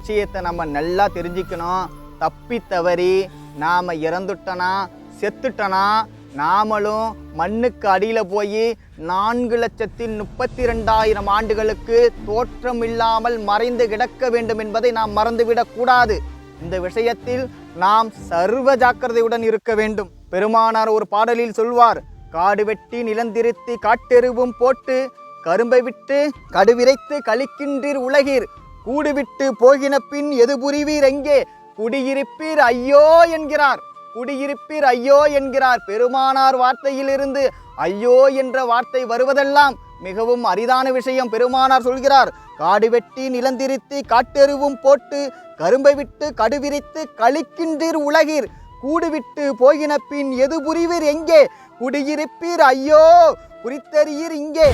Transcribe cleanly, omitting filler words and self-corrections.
விஷயத்தை நம்ம நல்லா தெரிஞ்சுக்கணும். தப்பி தவறி நாம் இறந்துட்டனா செத்துட்டனா நாமளும் மண்ணுக்கு அடியில் போய் 4,32,000 ஆண்டுகளுக்கு தோற்றம் இல்லாமல் மறைந்து கிடக்க வேண்டும் என்பதை நாம் மறந்துவிடக்கூடாது. இந்த விஷயத்தில் நாம் சர்வ ஜாக்கிரதையுடன் இருக்க வேண்டும். பெருமானார் ஒரு பாடலில் சொல்வார், காடு வெட்டி நிலந்திருத்தி காட்டெருவும் போட்டு கரும்பை விட்டு கடுவிரைத்து கழிக்கின்றீர் உலகீர் கூடுவிட்டு போகின பின் எது புரிவீர் எங்கே குடியிருப்பீர் ஐயோ என்கிறார். குடியிருப்பீர் ஐயோ என்கிறார். பெருமானார் வார்த்தையிலிருந்து ஐயோ என்ற வார்த்தை வருவதெல்லாம் மிகவும் அரிதான விஷயம். பெருமானார் சொல்கிறார், காடு வெட்டி நிலந்திருத்தி காட்டெருவும் போட்டு கரும்பை விட்டு கடுவிரித்து கழிக்கின்றீர் உலகீர் கூடுவிட்டு போகின பின் எது புரிவீர் எங்கே குடியிருப்பீர் ஐயோ குறித்தறியீர் இங்கே.